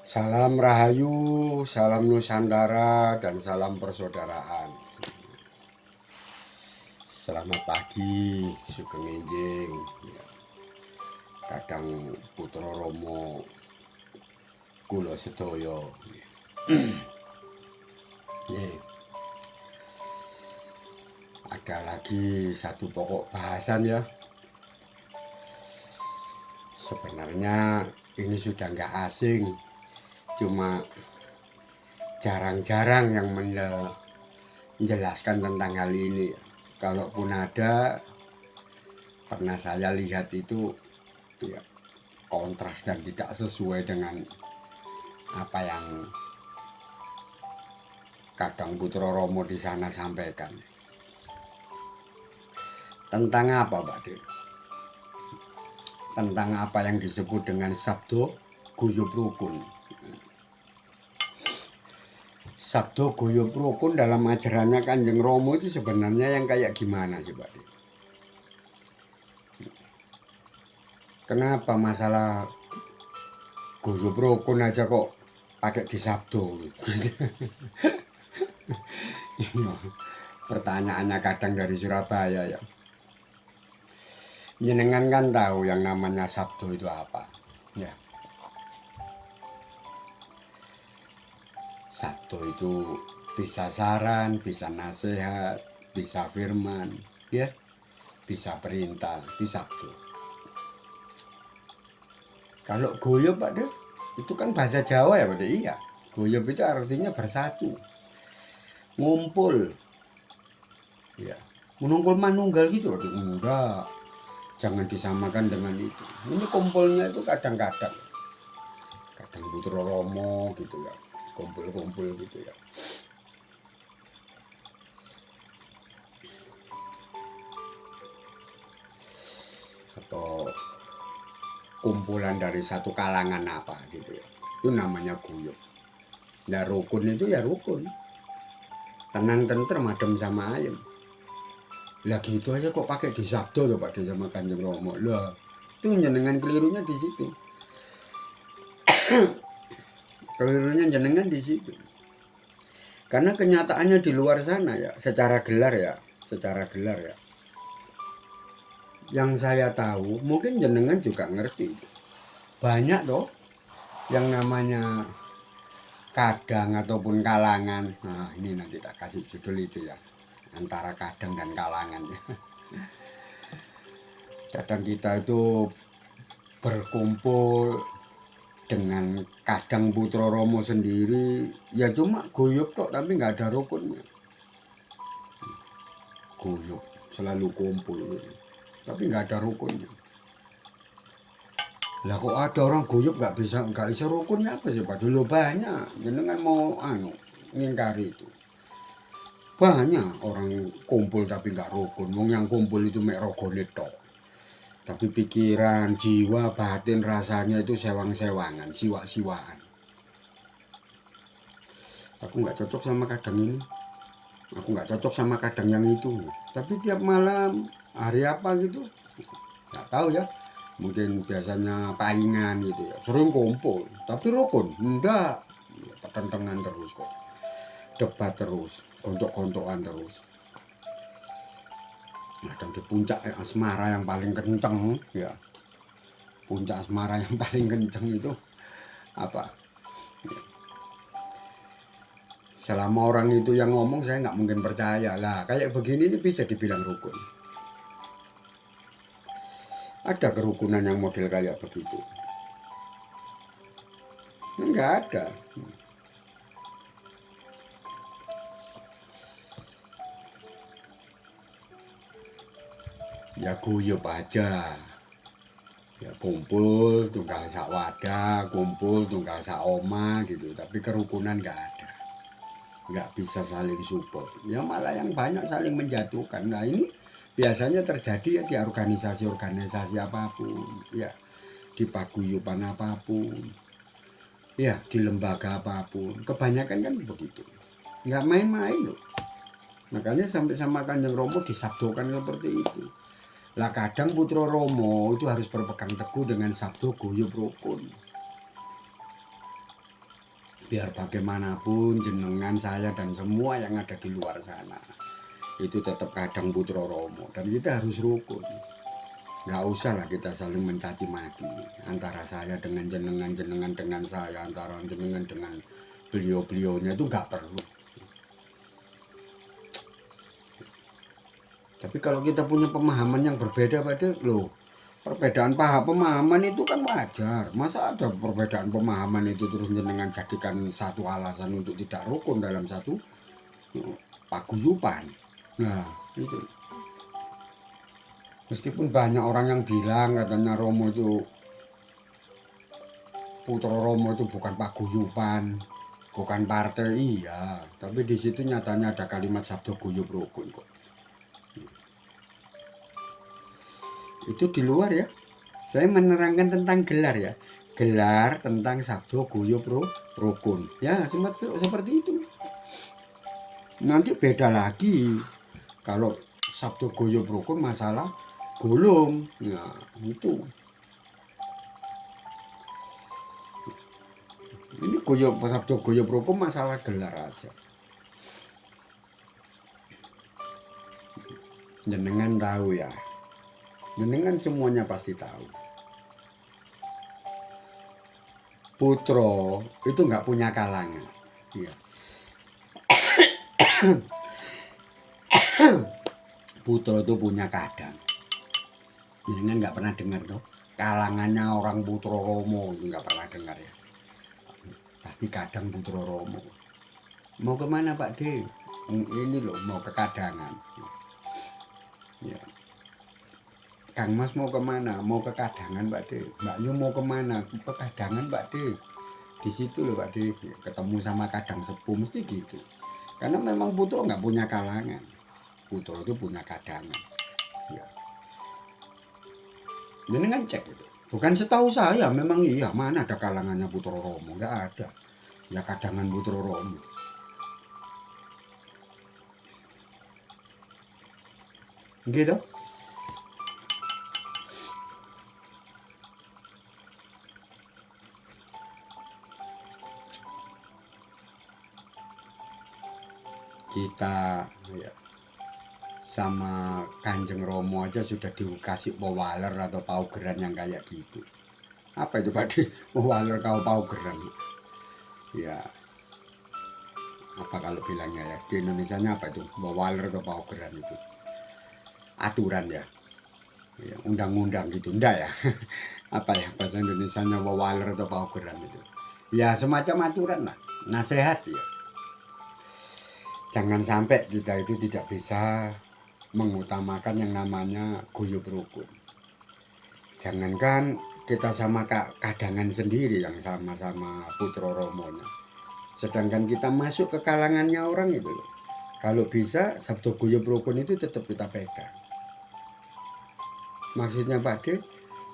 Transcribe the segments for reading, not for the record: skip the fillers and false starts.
Salam Rahayu, salam Nusantara, dan salam persaudaraan. Selamat pagi, Sugeng Enjing, Kadang Putra Romo, Kula Sedaya. Ada lagi satu pokok bahasan ya. Sebenarnya ini sudah nggak asing, cuma jarang-jarang yang menjelaskan tentang hal ini. Kalaupun ada, pernah saya lihat itu ya, kontras dan tidak sesuai dengan apa yang Kadang Putra Romo di sana sampaikan. Tentang apa, Pak De? Tentang apa yang disebut dengan sabdo guyub rukun. Sabdo guyub rukun dalam ajarannya Kanjeng Romo itu sebenarnya yang kayak gimana sih, Pak De? Kenapa masalah guyub rukun aja kok pakai di sabdo? Pertanyaannya kadang dari Surabaya ya. Jenengan kan tahu yang namanya sabdo itu apa ya. Sabdo itu bisa saran, bisa nasihat, bisa firman ya, bisa perintah di sabdo. Kalau guyub Pak De, itu kan bahasa Jawa ya Pak De. Iya, guyub itu artinya bersatu, ngumpul ya, menungkul manunggal gitu Pak De. Enggak, jangan disamakan dengan itu. Ini kumpulnya itu kadang-kadang Putra Romo gitu ya, kumpul-kumpul gitu ya. Atau kumpulan dari satu kalangan apa gitu ya, itu namanya guyub. Ya rukun itu ya rukun, tenang tentrem adem sama ayem. Lah gitu aja kok pakai di sabdo tuh Pak De sama Kanjeng Romo. Lah itu jenengan kelirunya di situ. Kelirunya jenengan di situ. Karena kenyataannya di luar sana ya, secara gelar ya. Yang saya tahu, mungkin jenengan juga ngerti. Banyak toh yang namanya kadang ataupun kalangan. Nah, ini nanti tak kasih judul itu ya. Antara kadang dan kalangan ya. Kadang kita itu berkumpul dengan Kadang Putra Romo sendiri ya cuma guyub kok, tapi nggak ada rukunnya. Guyub selalu kumpul tapi nggak ada rukunnya. Lah kok ada orang guyub nggak bisa rukunnya apa sih Pak? Dulu banyak jenengan mau ngingkari itu. Banyak orang kumpul tapi nggak rukun. Wong yang kumpul itu mek rogone tok. Tapi pikiran, jiwa, batin, rasanya itu sewang-sewangan, siwa-siwaan. Aku nggak cocok sama kadang ini. Aku nggak cocok sama kadang yang itu. Tapi tiap malam, hari apa gitu, nggak tahu ya. Mungkin biasanya palingan gitu ya. Sering kumpul, tapi rukun. Enggak. Pertentangan terus kok. Debat terus, gontok-gontokan terus. Kadang di puncak asmara yang paling kenceng ya, puncak asmara yang paling kenceng itu apa, selama orang itu yang ngomong saya nggak mungkin percaya lah. Kayak begini ini bisa dibilang rukun. Ada kerukunan yang model kayak begitu? Nggak ada. Ya guyub aja. Ya kumpul tunggal sak wadah, kumpul tunggal sak oma gitu, tapi kerukunan nggak ada, nggak bisa saling support ya, malah yang banyak saling menjatuhkan. Nah ini biasanya terjadi ya di organisasi apapun ya, di paguyuban apapun ya, di lembaga apapun, kebanyakan kan begitu, nggak main-main loh. Makanya sampai sama Kanjeng Romo disabdokan seperti itu. Lah Kadang Putra Romo itu harus berpegang teguh dengan sabdo guyub rukun. biar bagaimanapun jenengan, saya dan semua yang ada di luar sana itu tetap kadang putra Romo, dan kita harus rukun. Nggak usah lah kita saling mencaci maki antara saya dengan jenengan, jenengan dengan saya, antara jenengan dengan beliau-beliaunya, itu nggak perlu. Tapi kalau kita punya pemahaman yang berbeda, pada loh, perbedaan pemahaman itu kan wajar. Masa ada perbedaan pemahaman itu terus jenengan jadikan satu alasan untuk tidak rukun dalam satu paguyuban. Nah, itu. Meskipun banyak orang yang bilang katanya Romo itu, Putra Romo itu bukan paguyuban, bukan partai, iya. Tapi di situ nyatanya ada kalimat sabdo guyub rukun kok. Itu di luar ya. Saya menerangkan tentang gelar ya. Gelar tentang sabdo guyub rukun. Ya, seperti itu. Nanti beda lagi kalau sabdo guyub rukun masalah gulung. Nah, itu. Ini sabdo guyub rukun masalah gelar aja. Jenengan tahu ya. Jenengan semuanya pasti tahu. Putro itu nggak punya kalangan. Iya. Putro itu punya kadang. Jenengan nggak pernah dengar tuh kalangannya orang Putro Romo, itu nggak pernah dengar ya. Pasti kadang Putro Romo. Mau kemana Pak D? Ini loh, mau ke kadangan. Ya. Kang Mas mau kemana? Mau ke kadangan Pak D. Mbak Yu mau kemana? Ke kadangan Pak D. Di situ loh Pak D, ketemu sama kadang sepuh, mesti gitu. Karena memang Putro nggak punya kalangan. Putro itu punya kadangan. Ya. Jenengan cek itu. Bukan setahu saya, memang iya, mana ada kalangannya Putro Romo, nggak ada. Ya kadangan Putro Romo. Gitu. Kita ya, sama Kanjeng Romo aja sudah dikasih pewaler atau paugeran yang kayak gitu. Apa itu Pak D? Pewaler kau paugeran. Ya, apa kalau bilangnya ya, di Indonesianya apa itu? Pewaler atau paugeran itu? Aturan ya. Ya, undang-undang gitu, enggak ya? Apa ya bahasa Indonesianya pewaler atau paugeran itu? Ya semacam aturan lah, nasihat ya. Jangan sampai kita itu tidak bisa mengutamakan yang namanya guyub rukun. Jangankan kita sama kadangan sendiri yang sama-sama Putro Romonya, sedangkan kita masuk ke kalangannya orang itu loh. Kalau bisa sabdo guyub rukun itu tetap kita pegang. Maksudnya Pak D,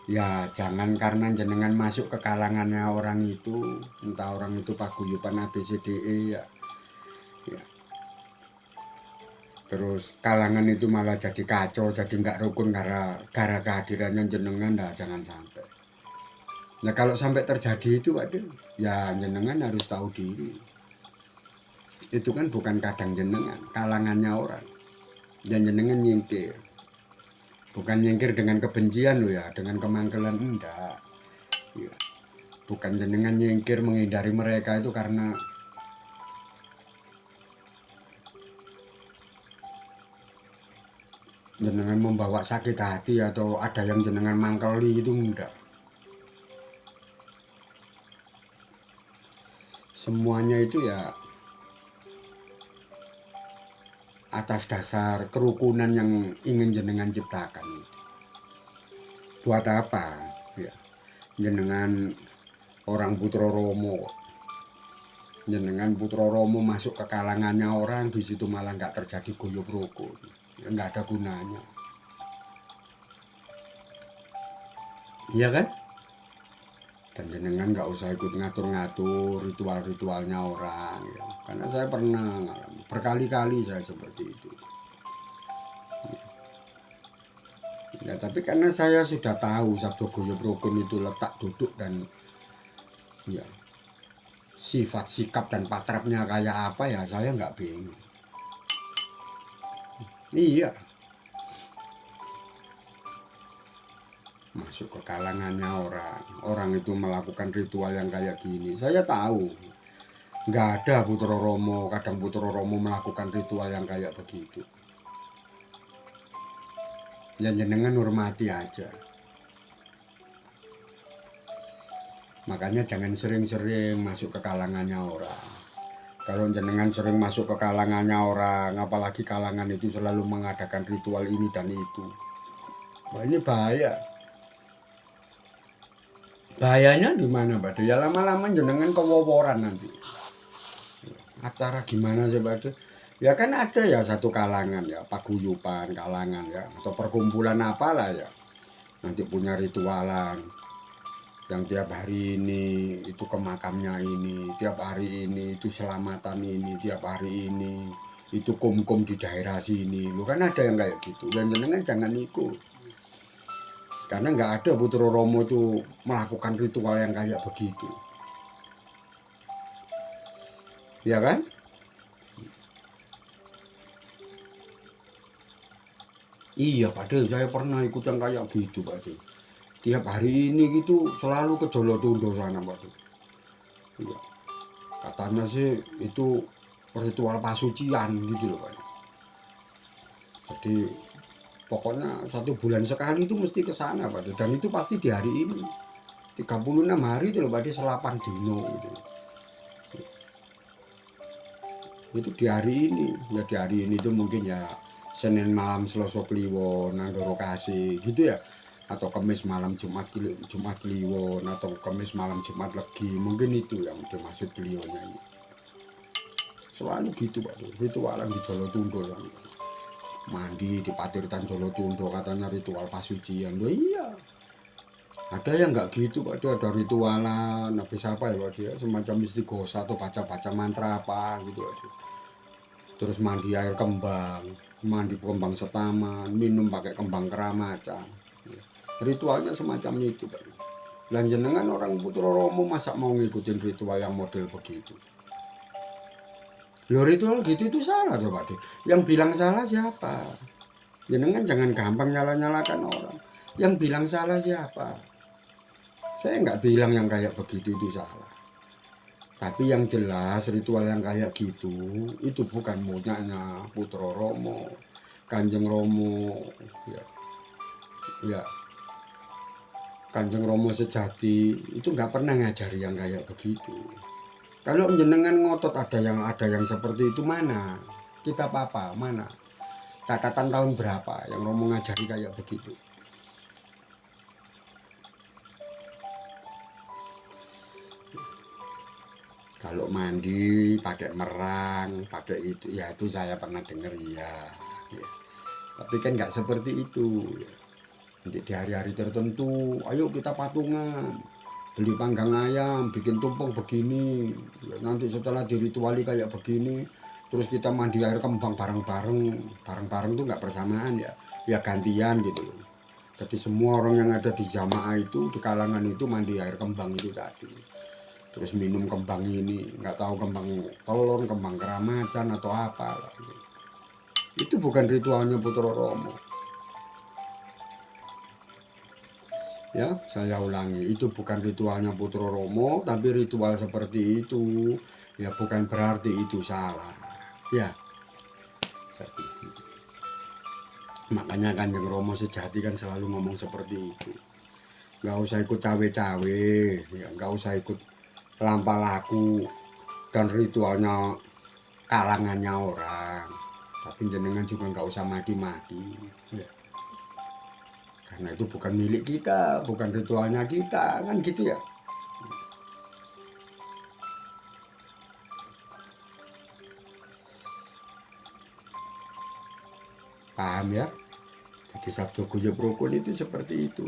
ya jangan karena jenengan masuk ke kalangannya orang itu, entah orang itu paguyuban ABCDE ya, ya. Terus kalangan itu malah jadi kacau, jadi nggak rukun gara kehadirannya jenengan, dah jangan sampai. Nah kalau sampai terjadi itu Pak D, ya jenengan harus tahu diri. Itu kan bukan kadang jenengan, kalangannya orang. Dan jenengan nyingkir. Bukan nyingkir dengan kebencian loh ya, dengan kemangkelan, enggak. Ya. Bukan jenengan nyingkir menghindari mereka itu karena jenengan membawa sakit hati atau ada yang jenengan mangkeli, itu enggak. Semuanya itu ya atas dasar kerukunan yang ingin jenengan ciptakan. Buat apa ya jenengan orang Putro Romo, jenengan Putro Romo masuk ke kalangannya orang, di situ malah nggak terjadi guyub rukun, ya nggak ada gunanya, iya kan? Dan jenengan nggak usah ikut ngatur-ngatur ritual-ritualnya orang ya. Karena saya pernah berkali-kali saya seperti itu ya. Tapi karena saya sudah tahu sabdo guyub rukun itu letak, duduk, dan ya sifat sikap dan patrapnya kayak apa ya saya nggak bingung. Iya, masuk ke kalangannya orang itu melakukan ritual yang kayak gini. Saya tahu nggak ada Putra Romo, kadang Putra Romo melakukan ritual yang kayak begitu. Ya jenengan hormati aja. Makanya jangan sering-sering masuk ke kalangannya orang. Kalau jenengan sering masuk ke kalangannya orang, apalagi kalangan itu selalu mengadakan ritual ini dan itu, wah ini bahaya. Bahayanya di mana, Pak? Ya lama-lama jenengan kewoworan nanti. Acara gimana sih, Pak? Ya kan ada ya satu kalangan ya, paguyuban kalangan ya, atau perkumpulan apalah ya. Nanti punya ritualan yang tiap hari ini itu ke makamnya ini, tiap hari ini itu selamatan ini, tiap hari ini itu kum-kum di daerah sini. Lu kan ada yang kayak gitu. Dan jenengan jangan ikut. Karena nggak ada Putra Romo itu melakukan ritual yang kayak begitu. Ya kan? Iya, Pak De, saya pernah ikut yang kayak gitu, Pak De. Tiap hari ini gitu selalu ke Jolotundo sana, Pak De. Iya. Katanya sih itu ritual pasucian gitu loh, Pak De. Jadi pokoknya 1 bulan sekali itu mesti ke sana, Pak De. Dan itu pasti di hari ini. 36 hari itu loh, Pak De, selapan dino gitu. Itu di hari ini. Ya di hari ini itu mungkin ya Senin malam Selasa Kliwon, Nanggoro Kasih gitu ya. Atau Kamis malam Jumat Kliwon, atau Kamis malam Jumat Legi, mungkin itu yang dimaksud beliaunya ini. Selalu gitu, Pak, ritualan di Jolotundo yang mandi di Patirtan Jolotundo katanya ritual pasucian. Loh iya, ada yang nggak gitu, Pak, ada ritualan habis apa ya, Pak, dia semacam istighosa atau baca-baca mantra apa gitu, Pak. Terus mandi air kembang, mandi kembang setaman, minum pakai kembang keramacan. Ritualnya semacam itu, Pak. Dan jenengan orang Putra Romo masa mau ngikutin ritual yang model begitu? Lo ritual gitu itu salah tuh, Pak. Yang bilang salah siapa? Jenengan jangan gampang nyala-nyalakan orang. Yang bilang salah siapa? Saya nggak bilang yang kayak begitu itu salah. Tapi yang jelas ritual yang kayak gitu itu bukan punyanya Putra Romo, Kanjeng Romo, ya, ya Kanjeng Romo sejati itu nggak pernah ngajari yang kayak begitu. Kalau jenengan ngotot ada yang seperti itu, mana? Kita apa mana? Catatan tahun berapa yang Romo ngajari kayak begitu? Kalau mandi pakai merang, pakai itu, ya itu saya pernah dengar ya. Ya. Tapi kan nggak seperti itu. Ya. Nanti di hari-hari tertentu, ayo kita patungan, beli panggang ayam, bikin tumpeng begini. Ya, nanti setelah dirituali kayak begini, terus kita mandi air kembang bareng-bareng tuh nggak bersamaan ya, ya gantian gitu loh. Jadi semua orang yang ada di jamaah itu, di kalangan itu mandi air kembang itu tadi. Terus minum kembang ini, nggak tahu kembang telur, kembang keramacan atau apa. Itu bukan ritualnya Putra Romo. Ya, saya ulangi, itu bukan ritualnya Putra Romo, tapi ritual seperti itu ya bukan berarti itu salah. Ya, makanya Kanjeng Romo sejati kan selalu ngomong seperti itu. Nggak usah ikut cawe-cawe, ya nggak usah ikut lampah laku dan ritualnya kalangannya orang. Tapi jenengan juga nggak usah mati-mati. Ya. Karena itu bukan milik kita, bukan ritualnya kita, kan gitu ya. Paham ya? Jadi Sabdo Guyub Rukun itu seperti itu.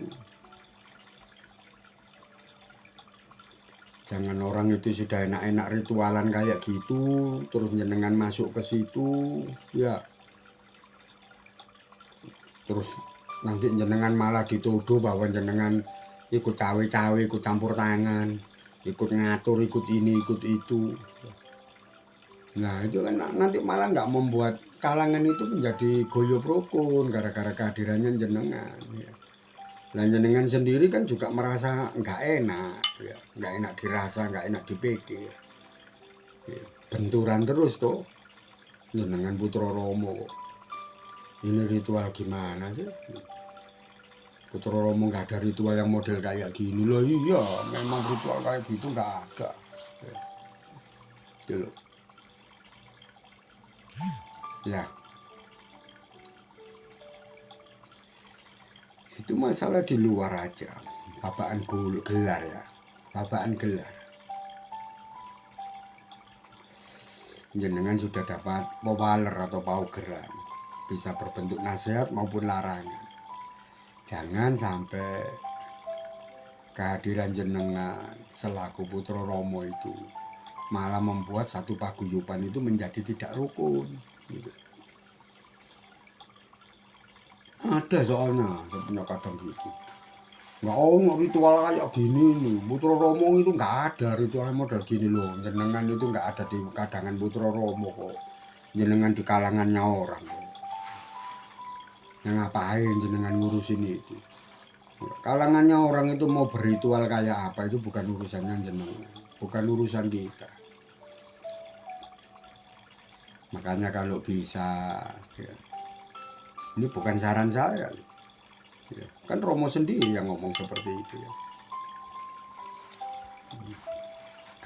Jangan orang itu sudah enak-enak ritualan kayak gitu, terus jenengan masuk ke situ, ya. Terus nanti jenengan malah dituduh bahwa jenengan ikut cawe-cawe, ikut campur tangan. ikut ngatur, ikut ini, ikut itu. Nah itu kan nanti malah nggak membuat kalangan itu menjadi goyop rukun gara-gara kehadirannya jenengan. Ya. Dan jenengan sendiri kan juga merasa nggak enak, ya. Nggak enak dirasa, nggak enak dipikir. Ya. Benturan terus tuh jenengan Putra Romo. Ini ritual gimana sih? Putra Romo nggak ada ritual yang model kayak gini loh. Iya, memang ritual kayak gitu nggak ada. Ya. Ya, itu masalah di luar aja. Babaan gelar ya, babaan gelar. Jenengan sudah dapat pewaler atau paugeran, bisa berbentuk nasihat maupun larangan. Jangan sampai kehadiran jenengan selaku Putra Romo itu malah membuat satu paguyuban itu menjadi tidak rukun. Gitu. Ada soalnya, saya punya kadang gitu. Nggak ono ritual kayak gini nih. Putra Romo itu nggak ada ritual model gini loh. Jenengan itu nggak ada di kadangan Putra Romo kok. Jenengan di kalangannya orang. Yang ngapain jenengan ngurusin itu? Kalangannya orang itu mau berritual kayak apa itu bukan urusannya jenengan, bukan urusan kita. Makanya kalau bisa, ya, ini bukan saran saya. Ya, kan Romo sendiri yang ngomong seperti itu ya.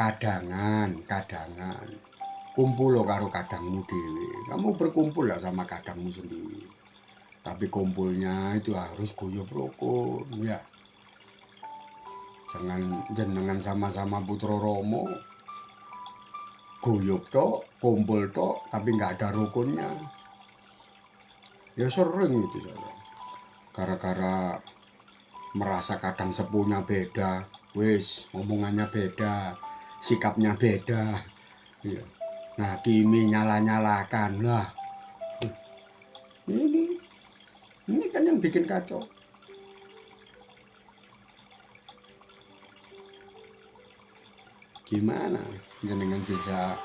Kadangan, kumpul lo karo kadangmu dewe. Kamu berkumpul lah sama kadangmu sendiri. Tapi kumpulnya itu harus guyub rukun ya. Jangan jenengan sama-sama Putra Romo guyub tok, kumpul tok, tapi nggak ada rukunnya. Ya sering itu saya. Gara-gara merasa kadang sepuhnya beda, wis omongannya beda, sikapnya beda. Ya. Nah, kimi nyala-nyalakan lah. Ini kan yang bikin kacau. Gimana jenengan bisa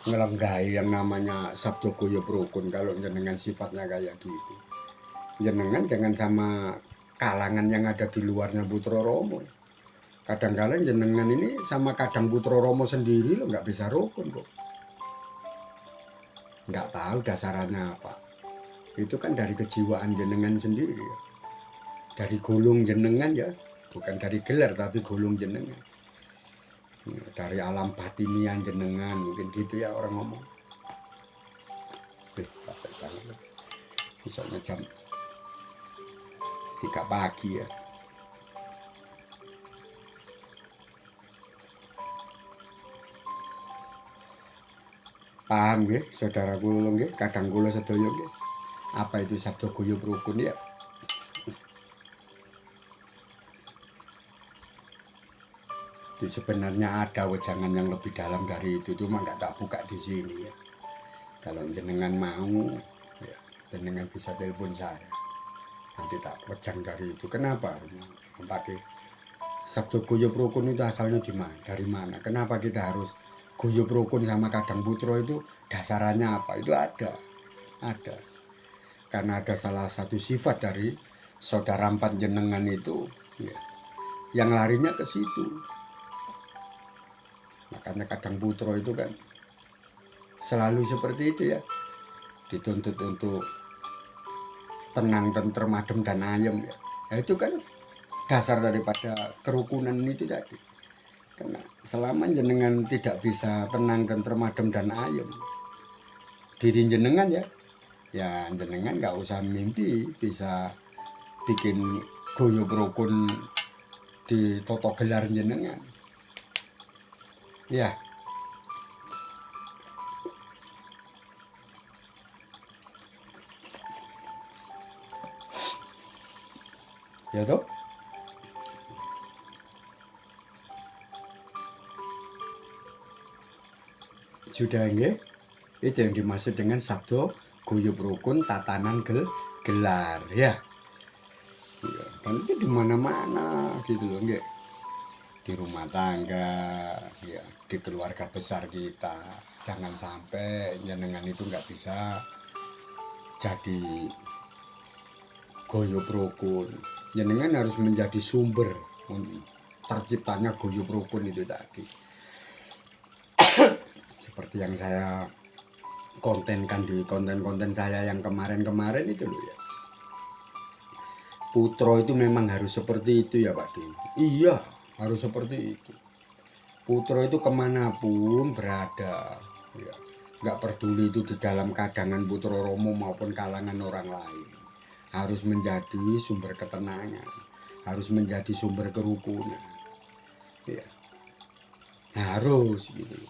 ngelenggahi yang namanya sabdo guyub rukun kalau jenengan sifatnya kayak gitu? Jenengan jangan sama kalangan yang ada di luarnya Putra Romo. Kadang-kadang jenengan ini sama kadang Putra Romo sendiri lo nggak bisa rukun kok. Nggak tahu dasarannya apa. Itu kan dari kejiwaan jenengan sendiri ya. Dari gulung jenengan ya, bukan dari gelar tapi gulung jenengan. Dari alam batinian jenengan mungkin gitu ya orang ngomong. Capek banget. Misalnya jam 3 pagi ya. Paham nggih, saudara kula nggih, kadang kula sedaya nggih. Apa itu sabdo guyub rukun ya? Itu sebenarnya ada wejangan yang lebih dalam dari itu, cuma nggak tak buka di sini ya. Kalau jenengan mau, ya jenengan bisa telepon saya. Nanti tak wejang dari itu. Kenapa? Pakai sabdo guyub rukun itu asalnya di mana? Dari mana? Kenapa kita harus guyub rukun sama kadang putra itu dasarannya apa? Itu ada. Karena ada salah satu sifat dari saudara empat jenengan itu ya, yang larinya ke situ. Makanya kadang putra itu kan selalu seperti itu ya, dituntut untuk tenang, tentrem, adem dan ayem ya. Ya itu kan dasar daripada kerukunan itu tadi. Karena selama jenengan tidak bisa tenang, tentrem, adem dan ayem, diri jenengan ya jenengan nggak usah mimpi bisa bikin guyub rukun di toto gelar jenengan ya. Ya toh, sudah nggih, itu yang dimaksud dengan sabdo guyub rukun tatanan gelar ya. Ya kan itu di mana-mana gitu loh nggih. di rumah tangga, ya di keluarga besar kita. Jangan sampai jenengan itu nggak bisa jadi goyub rukun. Jenengan harus menjadi sumber terciptanya goyub rukun itu tadi. Seperti yang saya kontenkan di konten-konten saya yang kemarin-kemarin itu loh ya. Putra itu memang harus seperti itu ya Pak D. Iya, harus seperti itu. Putra itu kemanapun berada, ya, nggak peduli itu di dalam kadangan Putra Romo maupun kalangan orang lain, harus menjadi sumber ketenangan, harus menjadi sumber kerukunan, ya, harus gitu.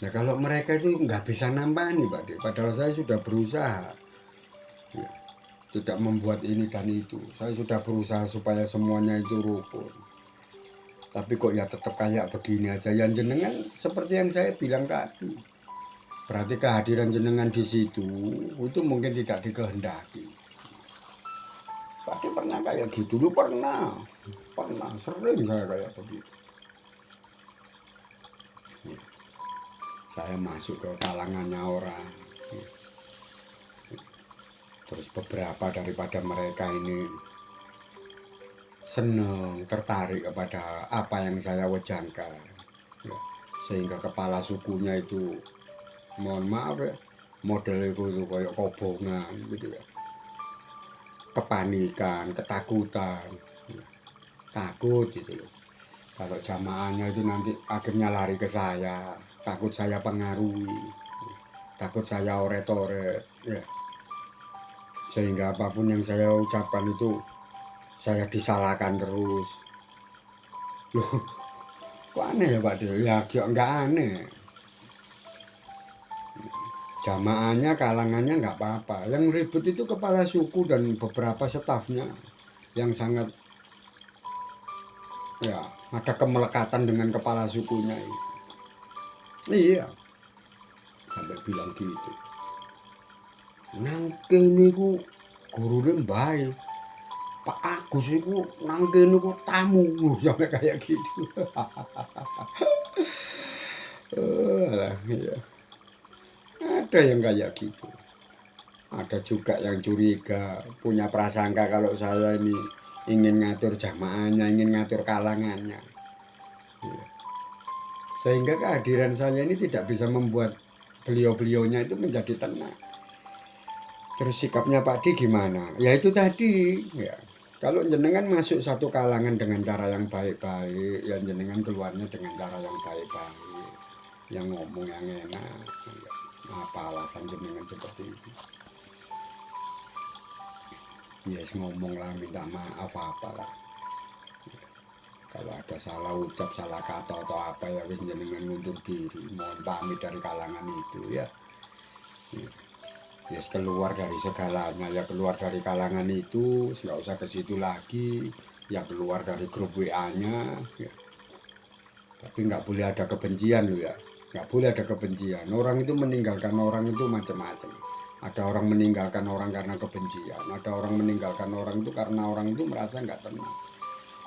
Nah kalau mereka itu nggak bisa nampani Pak D, padahal saya sudah berusaha, ya, tidak membuat ini dan itu. Saya sudah berusaha supaya semuanya itu rukun. Tapi kok ya tetap kayak begini aja. Yang jenengan seperti yang saya bilang tadi. Berarti kehadiran jenengan di situ itu mungkin tidak dikehendaki. Tapi pernah kayak gitu dulu, pernah sering saya kayak begitu. Ya. Saya masuk ke kalangannya orang. Ya. Terus beberapa daripada mereka ini senang, tertarik kepada apa yang saya wejangkan, ya, sehingga kepala sukunya itu, mohon maaf ya, model itu kayak kobongan gitu ya, kepanikan, ketakutan, ya, takut gitu loh. Kalau jamaahnya itu nanti akhirnya lari ke saya, takut saya pengaruhi, ya, takut saya oret-oret, ya, sehingga apapun yang saya ucapkan itu saya disalahkan terus. Loh, kok aneh ya Pak D? Ya nggak aneh. Jamaahnya, kalangannya nggak apa-apa. Yang ribut itu kepala suku dan beberapa stafnya yang sangat, ya, ada kemelekatan dengan kepala sukunya itu. Iya, sampai bilang gitu. Nang kene ku gurune baik. Pak Agus itu nang kene ku tamu, sampai kayak gitu. Alah, iya. Ada yang kayak gitu. Ada juga yang curiga, punya prasangka kalau saya ini ingin ngatur jamaahnya, ingin ngatur kalangannya. Ya. Sehingga kehadiran saya ini tidak bisa membuat beliau-beliaunya itu menjadi tenang. Terus sikapnya Pak D gimana? Ya itu tadi, ya. Kalau jenengan masuk satu kalangan dengan cara yang baik-baik, ya jenengan keluarnya dengan cara yang baik-baik, yang ngomong yang enak. Ya. Apa alasan jenengan seperti itu? Yes, ngomong lah, minta maaf apalah. Ya. Kalau ada salah ucap, salah kata atau apa ya wis jenengan ngundur diri, mohon pamit dari kalangan itu ya. Ya. Yes, keluar dari segalanya, ya keluar dari kalangan itu, nggak usah ke situ lagi, ya keluar dari grup WA-nya, ya. Tapi nggak boleh ada kebencian loh ya, nggak boleh ada kebencian. Orang itu meninggalkan orang itu macam-macam. Ada orang meninggalkan orang karena kebencian, ada orang meninggalkan orang itu karena orang itu merasa nggak tenang.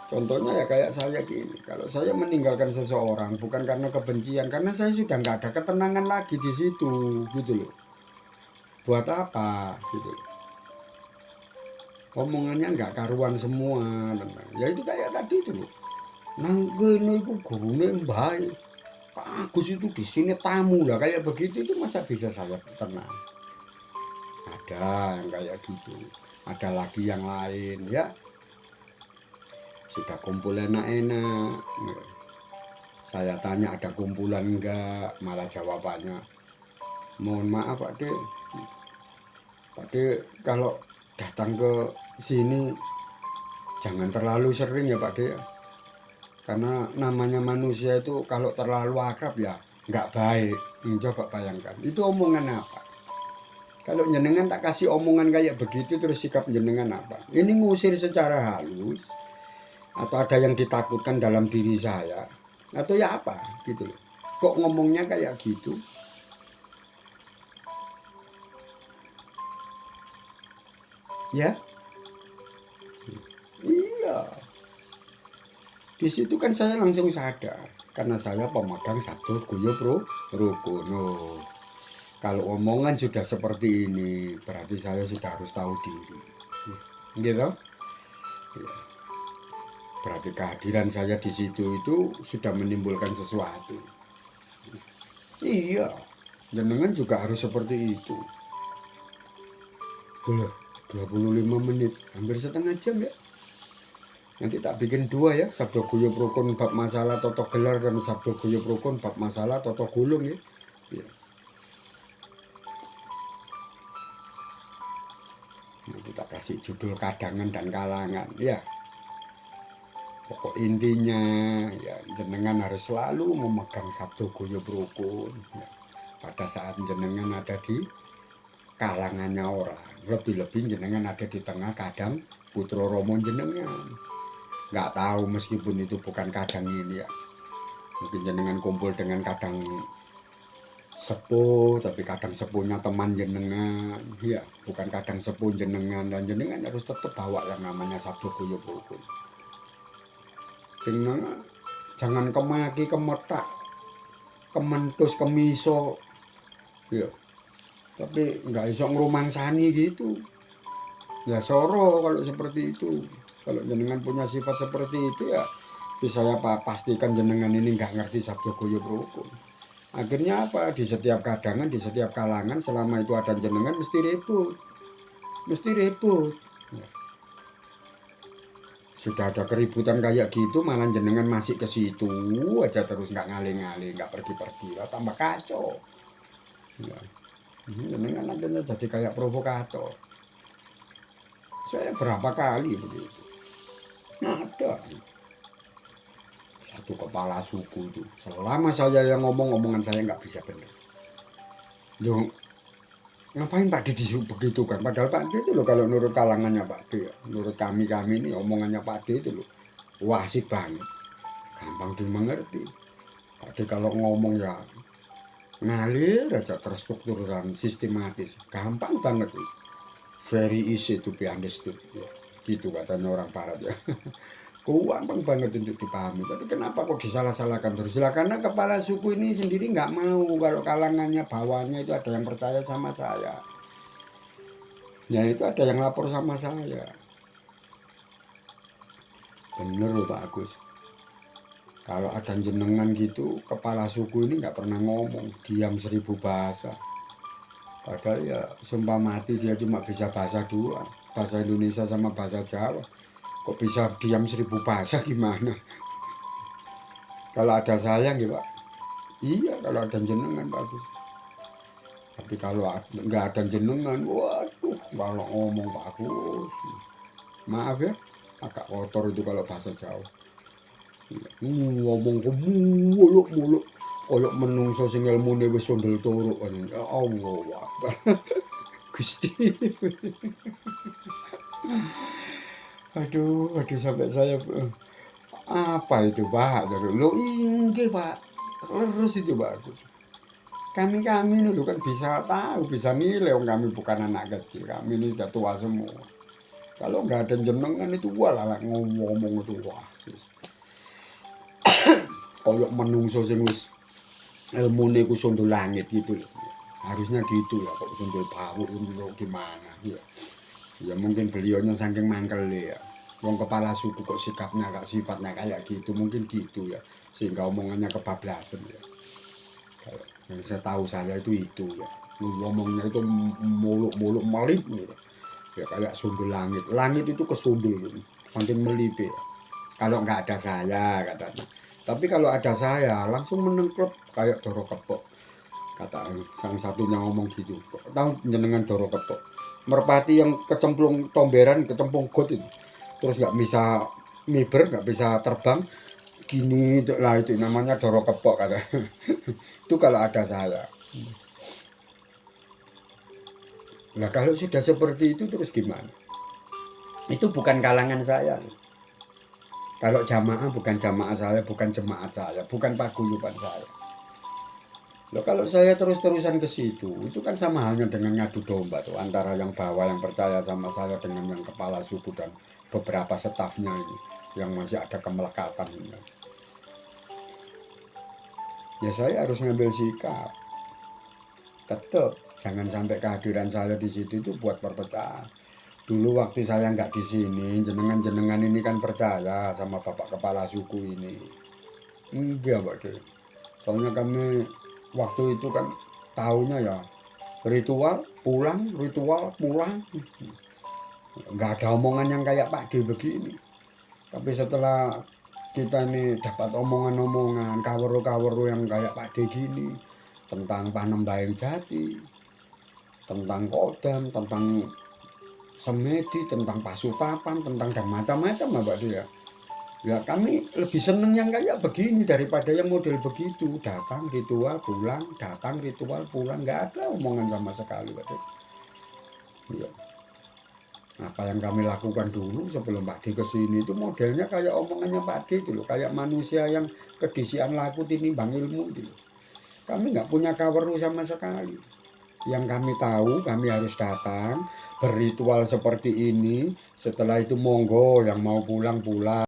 Contohnya ya kayak saya gini, kalau saya meninggalkan seseorang bukan karena kebencian, karena saya sudah nggak ada ketenangan lagi di situ, gitu loh. Buat apa gitu, omongannya nggak karuan semua tentang, ya itu kayak tadi itu loh, nang kene iku gurune baik, Pak Agus itu di sini tamu lah, kayak begitu itu masa bisa saya tenang? Ada yang kayak gitu, ada lagi yang lain ya, sudah kumpul enak-enak, saya tanya ada kumpulan enggak, malah jawabannya mohon maaf Pak D, Pak D kalau datang ke sini jangan terlalu sering ya Pak D, karena namanya manusia itu kalau terlalu akrab ya nggak baik. Coba bayangkan itu omongan apa, kalau jenengan tak kasih omongan kayak begitu terus sikap jenengan apa? Ini ngusir secara halus atau ada yang ditakutkan dalam diri saya atau ya apa gitu loh, kok ngomongnya kayak gitu ya. Iya, Di situ kan saya langsung sadar karena saya pemegang sabdo guyub rukun. Oh, kalau omongan sudah seperti ini berarti saya sudah harus tahu diri. Gitu? Ya. Berarti kehadiran saya di situ itu sudah menimbulkan sesuatu. Iya, jenengan juga harus seperti itu. Boleh, 25 menit, hampir setengah jam ya. Nanti tak bikin dua ya, sabdo guyub rukun bab masalah toto gelar dan sabdo guyub rukun bab masalah toto gulung ya. Ya. Nanti tak kasih judul kadangan dan kalangan ya. Pokok intinya ya jenengan harus selalu memegang sabdo guyub rukun ya. Pada saat jenengan ada di kalangannya orang, lebih-lebih jenengan ada di tengah kadang putra romo jenengan. Nggak tahu meskipun itu bukan kadang ini ya, mungkin jenengan kumpul dengan kadang sepuh, tapi kadang sepuhnya teman jenengan ya, bukan kadang sepuh jenengan, dan jenengan harus tetap bawa yang namanya sabdo guyub rukun. Jangan kemaki, kemetak, kementus, kemiso ya, tapi nggak iso ngrumangsani gitu ya. Soro kalau seperti itu, kalau jenengan punya sifat seperti itu ya bisa saya pastikan jenengan ini nggak ngerti sabdo guyub rukun. Akhirnya apa, di setiap kadangan, di setiap kalangan selama itu ada jenengan mesti ribut ya. Sudah ada keributan kayak gitu malah jenengan masih ke situ aja terus, nggak ngalih-ngalih, nggak pergi-pergi, lah tambah kacau ya. Jenengan akhirnya jadi kayak provokator. Saya berapa kali begitu. Ada satu kepala suku itu, selama saya yang ngomong, omongan saya nggak bisa benar. Loh, ngapain Pak D begitu kan? Padahal Pak D itu loh kalau menurut kalangannya Pak D, menurut kami ini omongannya Pak D itu loh wah asik banget, gampang dimengerti. Pak D kalau ngomong ya ngalir aja, terstruktur dan sistematis, gampang banget tuh. Very easy to be understood ya. Gitu katanya orang barat ya. Gampang banget untuk dipahami. Tapi kenapa kok disalah-salahkan terus? Ya karena kepala suku ini sendiri nggak mau kalau kalangannya bawahnya itu ada yang percaya sama saya. Ya itu ada yang lapor sama saya. Bener loh Pak Agus. Kalau ada jenengan gitu, kepala suku ini nggak pernah ngomong, diam 1000 bahasa. Padahal ya sumpah mati dia cuma bisa bahasa dua, bahasa Indonesia sama bahasa Jawa. Kok bisa diam 1000 bahasa gimana? Kalau ada saya gitu Pak. Iya kalau ada jenengan bagus. Tapi kalau nggak ada jenengan, waduh kalau ngomong bagus. Maaf ya, agak kotor itu kalau bahasa Jawa. Ngomong ke muluk-muluk koyok menungso sing ilmune wis sondel turu kan. Ya Allah Akbar. Gusti. Aduh sampai saya apa itu Pak? Lo inggih Pak, leres itu bagus. Kami ini lo kan bisa tahu, bisa nilai, kami bukan anak kecil, kami ini sudah tua semua. Kalau nggak ada jenengan itu walah ngomong itu wah sis. Koyok menungso sing wis ilmune ku sondul langit gitu loh. Harusnya gitu ya, kok sondul bau gimana ya. Ya mungkin beliaunya saking mangkel ya. Wong kepala suku kok sikapnya, sifatnya kayak gitu, mungkin gitu ya. Sehingga omongannya kebablasan ya. Kalau yang saya tahu saya itu ya. Ngomongnya itu muluk-muluk melip gitu. Ya kayak sundul langit. Langit itu kesundul gitu. Saking melip ya. Kalau nggak ada saya katanya. Tapi kalau ada saya langsung menengklep kayak Doro Kepok. Kata sang satunya ngomong gitu. Tahu jenengan Doro Kepok? Merpati yang kecemplung tomberan, kecemplung got itu, terus nggak bisa miber, nggak bisa terbang, gini lah itu namanya Doro Kepok kata. Itu kalau ada saya. Nah kalau sudah seperti itu terus gimana? Itu bukan kalangan saya. Kalau jamaah bukan jamaah saya, bukan jemaat saya, bukan paguyuban saya. Loh, kalau saya terus-terusan ke situ, itu kan sama halnya dengan ngadu domba tuh, antara yang bawah yang percaya sama saya dengan yang kepala suku dan beberapa stafnya ini. yang masih ada kemelekatan. Ya saya harus ngambil sikap. Tetap jangan sampai kehadiran saya di situ itu buat perpecahan. Dulu waktu saya nggak di sini, jenengan-jenengan ini kan percaya sama bapak kepala suku ini. Enggak, Pak De. Soalnya kami waktu itu kan tahunya ya ritual pulang. Nggak ada omongan yang kayak Pak D begini. Tapi setelah kita ini dapat omongan-omongan, kaweru-kaweru yang kayak Pak D gini, tentang Panembahan Jati, tentang Kodam, tentang Semedi, tentang Pasutapan, tentang dan macam-macam lah Pak D ya. Ya kami lebih seneng yang kayak begini daripada yang model begitu. Datang ritual pulang, datang ritual pulang. Nggak ada omongan sama sekali Pak D. Ya. Apa yang kami lakukan dulu sebelum Pak D kesini itu modelnya kayak omongannya Pak D itu loh. Kayak manusia yang kedisian laku tinimbang ilmu itu loh. Kami nggak punya kaweru sama sekali. Yang kami tahu kami harus datang berritual seperti ini. Setelah itu monggo yang mau pulang pulang.